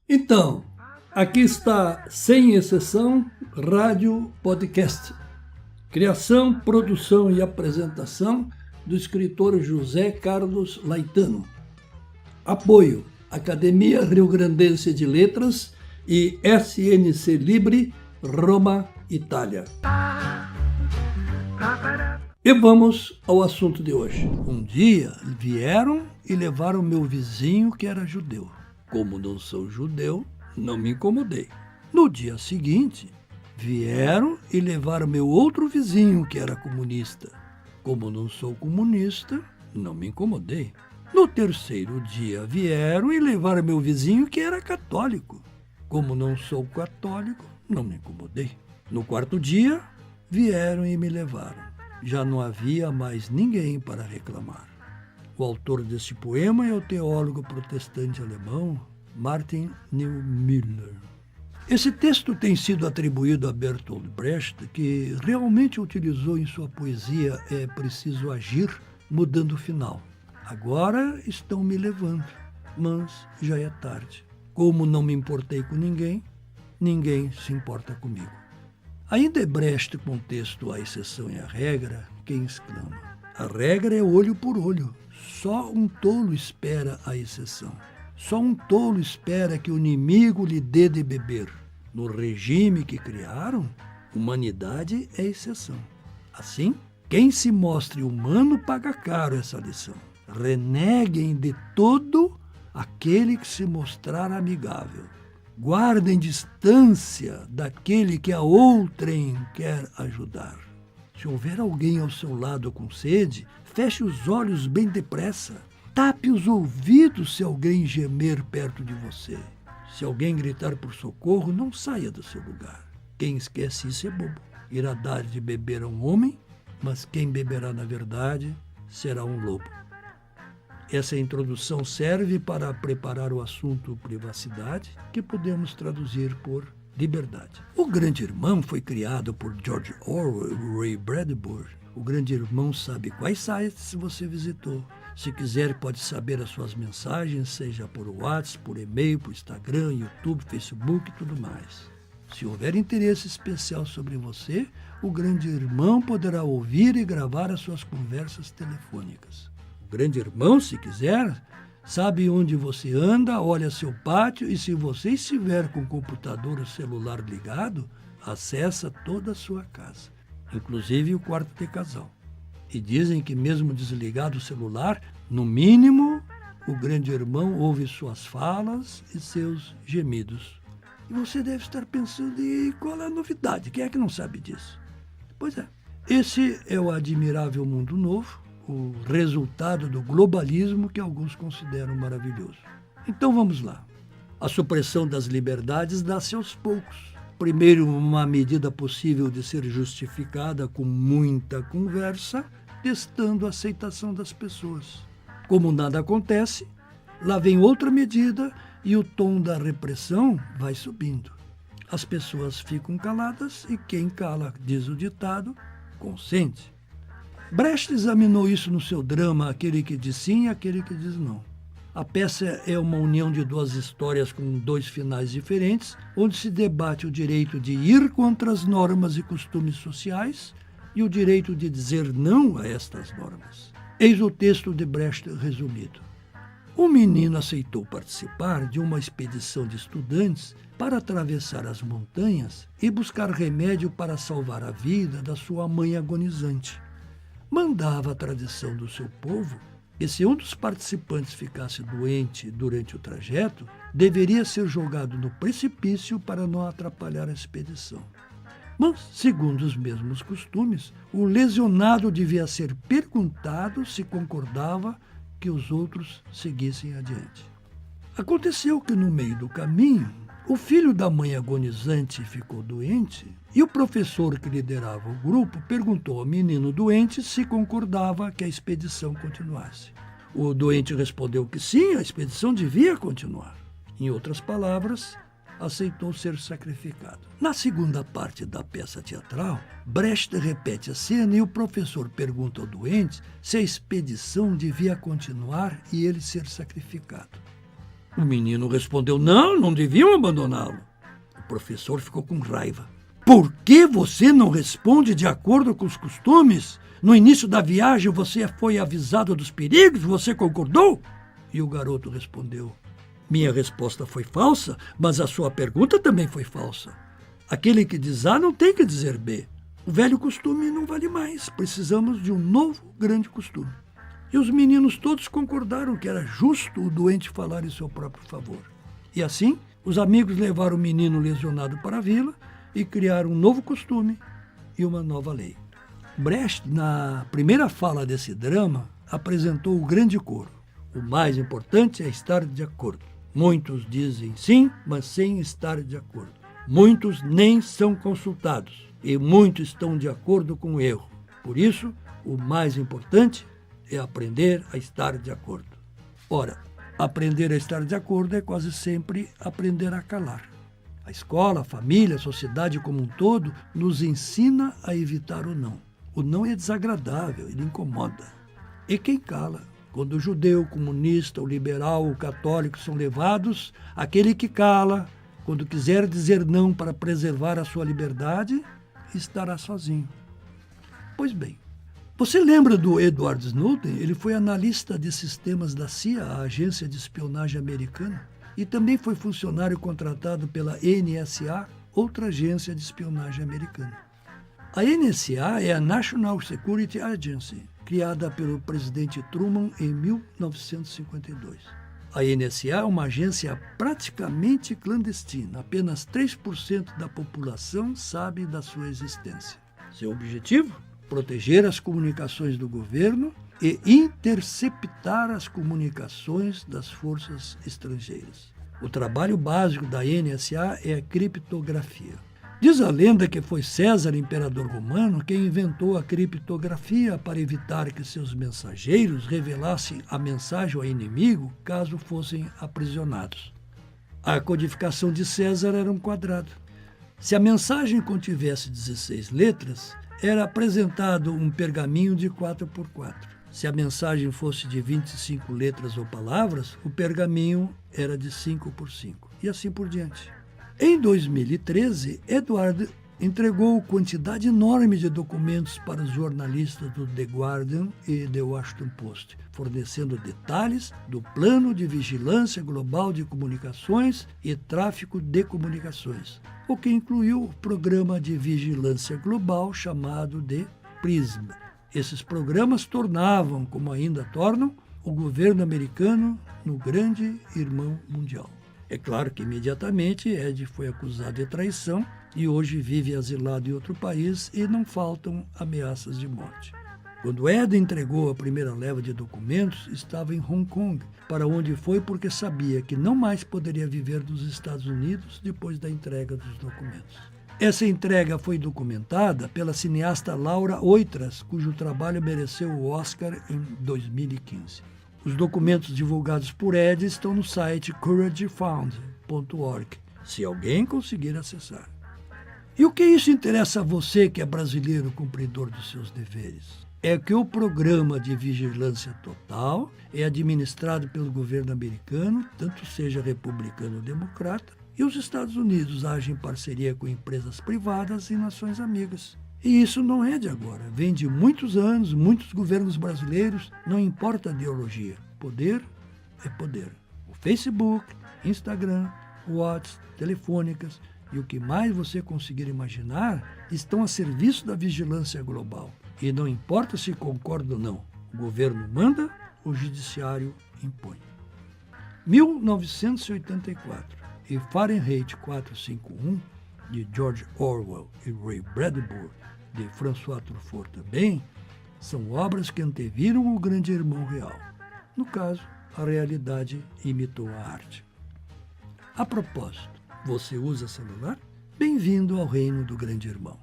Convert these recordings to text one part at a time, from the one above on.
Então, aqui está, sem exceção, Rádio Podcast. Criação, produção e apresentação do escritor José Carlos Laetano. Apoio, Academia Rio-Grandense de Letras e SNC Libre, Roma, Itália. E vamos ao assunto de hoje. Um dia vieram e levaram meu vizinho que era judeu. Como não sou judeu, não me incomodei. No dia seguinte, vieram e levaram meu outro vizinho que era comunista. Como não sou comunista, não me incomodei. No terceiro dia, vieram e levaram meu vizinho que era católico. Como não sou católico, não me incomodei. No quarto dia, vieram e me levaram. Já não havia mais ninguém para reclamar. O autor deste poema é o teólogo protestante alemão Martin Niemöller. Esse texto tem sido atribuído a Bertolt Brecht, que realmente utilizou em sua poesia "É preciso agir, mudando o final. Agora estão me levando, mas já é tarde. Como não me importei com ninguém, ninguém se importa comigo." Ainda é Brecht com o texto "A exceção e a regra", quem exclama: "A regra é olho por olho. Só um tolo espera a exceção. Só um tolo espera que o inimigo lhe dê de beber. No regime que criaram, humanidade é exceção. Assim, quem se mostre humano paga caro essa lição. Reneguem de todo aquele que se mostrar amigável. Guardem distância daquele que a outrem quer ajudar. Se houver alguém ao seu lado com sede, feche os olhos bem depressa. Tape os ouvidos se alguém gemer perto de você. Se alguém gritar por socorro, não saia do seu lugar. Quem esquece isso é bobo. Irá dar de beber a um homem, mas quem beberá na verdade será um lobo." Essa introdução serve para preparar o assunto privacidade, que podemos traduzir por liberdade. O Grande Irmão foi criado por George Orwell e Ray Bradbury. O Grande Irmão sabe quais sites você visitou. Se quiser, pode saber as suas mensagens, seja por WhatsApp, por e-mail, por Instagram, YouTube, Facebook e tudo mais. Se houver interesse especial sobre você, o Grande Irmão poderá ouvir e gravar as suas conversas telefônicas. O Grande Irmão, se quiser, sabe onde você anda, olha seu pátio e, se você estiver com o computador ou celular ligado, acessa toda a sua casa, inclusive o quarto de casal. E dizem que mesmo desligado o celular, no mínimo, o Grande Irmão ouve suas falas e seus gemidos. E você deve estar pensando, e qual é a novidade? Quem é que não sabe disso? Pois é, esse é o admirável mundo novo, o resultado do globalismo que alguns consideram maravilhoso. Então vamos lá. A supressão das liberdades dá-se aos poucos. Primeiro, uma medida possível de ser justificada com muita conversa, testando a aceitação das pessoas. Como nada acontece, lá vem outra medida e o tom da repressão vai subindo. As pessoas ficam caladas e quem cala, diz o ditado, consente. Brecht examinou isso no seu drama Aquele que diz sim e aquele que diz não. A peça é uma união de duas histórias com dois finais diferentes, onde se debate o direito de ir contra as normas e costumes sociais e o direito de dizer não a estas normas. Eis o texto de Brecht resumido. Um menino aceitou participar de uma expedição de estudantes para atravessar as montanhas e buscar remédio para salvar a vida da sua mãe agonizante. Mandava a tradição do seu povo que, se um dos participantes ficasse doente durante o trajeto, deveria ser jogado no precipício para não atrapalhar a expedição. Mas, segundo os mesmos costumes, o lesionado devia ser perguntado se concordava que os outros seguissem adiante. Aconteceu que, no meio do caminho, o filho da mãe agonizante ficou doente e o professor que liderava o grupo perguntou ao menino doente se concordava que a expedição continuasse. O doente respondeu que sim, a expedição devia continuar. Em outras palavras, aceitou ser sacrificado. Na segunda parte da peça teatral, Brecht repete a cena e o professor pergunta ao doente se a expedição devia continuar e ele ser sacrificado. O menino respondeu: não deviam abandoná-lo. O professor ficou com raiva. Por que você não responde de acordo com os costumes? No início da viagem você foi avisado dos perigos, você concordou? E o garoto respondeu: minha resposta foi falsa, mas a sua pergunta também foi falsa. Aquele que diz A não tem que dizer B. O velho costume não vale mais. Precisamos de um novo grande costume. E os meninos todos concordaram que era justo o doente falar em seu próprio favor. E assim, os amigos levaram o menino lesionado para a vila e criaram um novo costume e uma nova lei. Brecht, na primeira fala desse drama, apresentou o grande coro. O mais importante é estar de acordo. Muitos dizem sim, mas sem estar de acordo. Muitos nem são consultados e muitos estão de acordo com o erro. Por isso, o mais importante é aprender a estar de acordo. Ora, aprender a estar de acordo é quase sempre aprender a calar. A escola, a família, a sociedade como um todo nos ensina a evitar o não. O não é desagradável, ele incomoda. E quem cala? Quando o judeu, o comunista, o liberal, o católico são levados, aquele que cala, quando quiser dizer não para preservar a sua liberdade, estará sozinho. Pois bem, você lembra do Edward Snowden? Ele foi analista de sistemas da CIA, a agência de espionagem americana, e também foi funcionário contratado pela NSA, outra agência de espionagem americana. A NSA é a National Security Agency, criada pelo presidente Truman em 1952. A NSA é uma agência praticamente clandestina. Apenas 3% da população sabe da sua existência. Seu objetivo? Proteger as comunicações do governo e interceptar as comunicações das forças estrangeiras. O trabalho básico da NSA é a criptografia. Diz a lenda que foi César, imperador romano, quem inventou a criptografia para evitar que seus mensageiros revelassem a mensagem ao inimigo caso fossem aprisionados. A codificação de César era um quadrado. Se a mensagem contivesse 16 letras, era apresentado um pergaminho de 4x4. Se a mensagem fosse de 25 letras ou palavras, o pergaminho era de 5x5. E assim por diante. Em 2013, Edward entregou quantidade enorme de documentos para os jornalistas do The Guardian e The Washington Post, fornecendo detalhes do plano de vigilância global de comunicações e tráfico de comunicações, o que incluiu o programa de vigilância global chamado de PRISM. Esses programas tornavam, como ainda tornam, o governo americano no grande irmão mundial. É claro que imediatamente Ed foi acusado de traição e hoje vive asilado em outro país e não faltam ameaças de morte. Quando Ed entregou a primeira leva de documentos, estava em Hong Kong, para onde foi porque sabia que não mais poderia viver nos Estados Unidos depois da entrega dos documentos. Essa entrega foi documentada pela cineasta Laura Oitras, cujo trabalho mereceu o Oscar em 2015. Os documentos divulgados por Ed estão no site couragefound.org, se alguém conseguir acessar. E o que isso interessa a você que é brasileiro cumpridor dos seus deveres? É que o programa de vigilância total é administrado pelo governo americano, tanto seja republicano ou democrata, e os Estados Unidos agem em parceria com empresas privadas e nações amigas. E isso não é de agora, vem de muitos anos, muitos governos brasileiros, não importa a ideologia. Poder é poder. O Facebook, Instagram, WhatsApp, telefônicas e o que mais você conseguir imaginar estão a serviço da vigilância global. E não importa se concorda ou não, o governo manda, o judiciário impõe. 1984 e Fahrenheit 451, de George Orwell e Ray Bradbury, de François Truffaut também, são obras que anteviram o grande irmão real. No caso, a realidade imitou a arte. A propósito, você usa celular? Bem-vindo ao reino do grande irmão.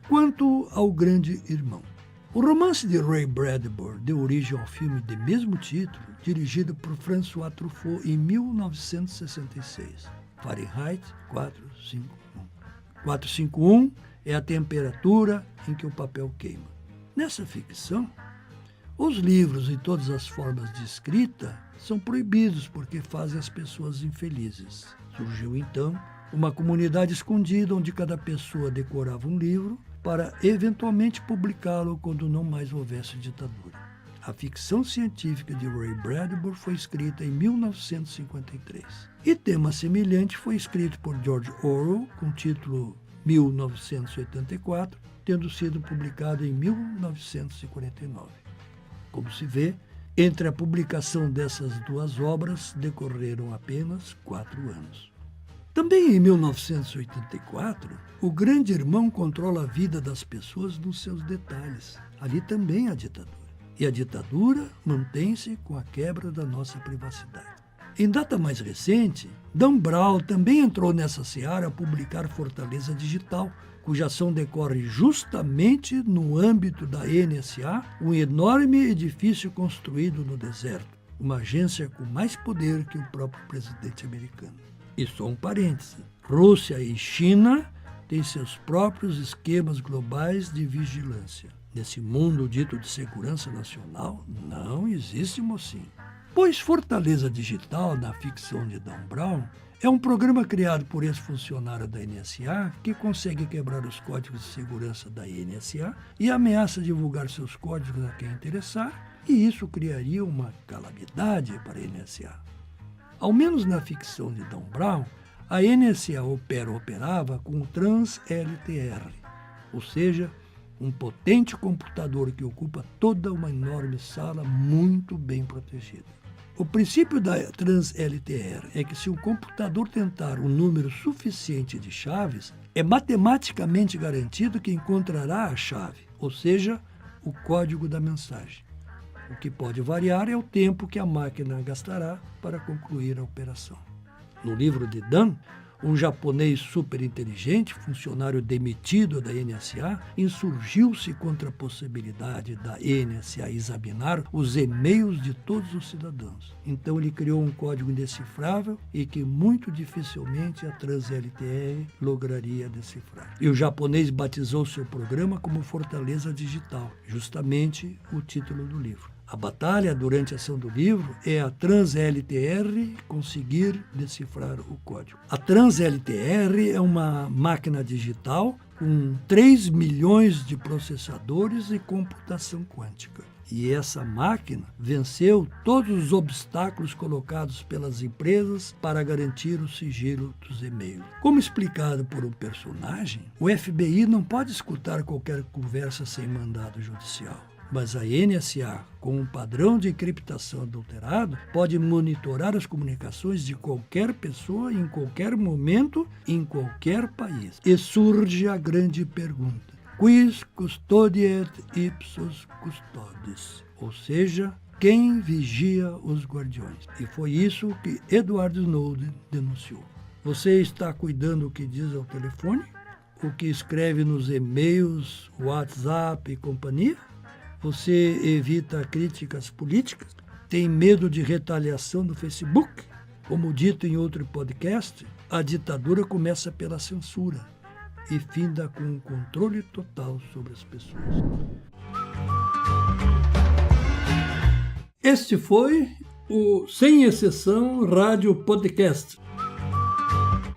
Quanto ao grande irmão. O romance de Ray Bradbury deu origem ao filme de mesmo título, dirigido por François Truffaut em 1966. Fahrenheit 451. 451 é a temperatura em que o papel queima. Nessa ficção, os livros e todas as formas de escrita são proibidos porque fazem as pessoas infelizes. Surgiu então uma comunidade escondida onde cada pessoa decorava um livro para eventualmente publicá-lo quando não mais houvesse ditadura. A ficção científica de Ray Bradbury foi escrita em 1953. E tema semelhante foi escrito por George Orwell com o título 1984, tendo sido publicado em 1949. Como se vê, entre a publicação dessas duas obras decorreram apenas 4 anos. Também em 1984, o grande irmão controla a vida das pessoas nos seus detalhes. Ali também há ditadura. E a ditadura mantém-se com a quebra da nossa privacidade. Em data mais recente, Dan Brown também entrou nessa seara a publicar Fortaleza Digital, cuja ação decorre justamente no âmbito da NSA, um enorme edifício construído no deserto, uma agência com mais poder que o próprio presidente americano. E só um parêntese, Rússia e China têm seus próprios esquemas globais de vigilância. Nesse mundo dito de segurança nacional, não existe mocinho. Pois Fortaleza Digital, na ficção de Dan Brown, é um programa criado por ex-funcionário da NSA que consegue quebrar os códigos de segurança da NSA e ameaça divulgar seus códigos a quem interessar, e isso criaria uma calamidade para a NSA. Ao menos na ficção de Dan Brown, a NSA operava com o Trans-LTR, ou seja, um potente computador que ocupa toda uma enorme sala muito bem protegida. O princípio da Trans-LTR é que se um computador tentar um número suficiente de chaves, é matematicamente garantido que encontrará a chave, ou seja, o código da mensagem. O que pode variar é o tempo que a máquina gastará para concluir a operação. No livro de Dan, um japonês superinteligente, funcionário demitido da NSA, insurgiu-se contra a possibilidade da NSA examinar os e-mails de todos os cidadãos. Então ele criou um código indecifrável e que muito dificilmente a Trans-LTR lograria decifrar. E o japonês batizou seu programa como Fortaleza Digital, justamente o título do livro. A batalha durante a ação do livro é a Trans-LTR conseguir decifrar o código. A Trans-LTR é uma máquina digital com 3 milhões de processadores e computação quântica. E essa máquina venceu todos os obstáculos colocados pelas empresas para garantir o sigilo dos e-mails. Como explicado por um personagem, o FBI não pode escutar qualquer conversa sem mandado judicial. Mas a NSA, com um padrão de encriptação adulterado, pode monitorar as comunicações de qualquer pessoa, em qualquer momento, em qualquer país. E surge a grande pergunta: quis custodiet ipsos custodes? Ou seja, quem vigia os guardiões? E foi isso que Edward Snowden denunciou. Você está cuidando do que diz ao telefone? O que escreve nos e-mails, WhatsApp e companhia? Você evita críticas políticas? Tem medo de retaliação no Facebook? Como dito em outro podcast, a ditadura começa pela censura e finda com um controle total sobre as pessoas. Este foi o Sem Exceção Rádio Podcast.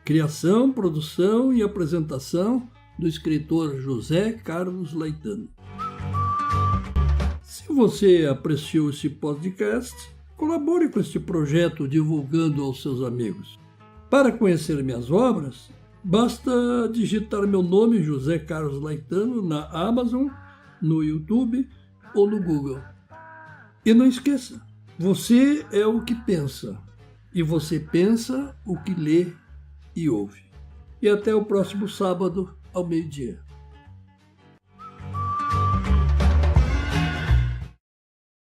Criação, produção e apresentação do escritor José Carlos Laetano. Se você apreciou esse podcast, colabore com este projeto divulgando aos seus amigos. Para conhecer minhas obras, basta digitar meu nome, José Carlos Laetano, na Amazon, no YouTube ou no Google. E não esqueça, você é o que pensa, e você pensa o que lê e ouve. E até o próximo sábado, ao meio-dia.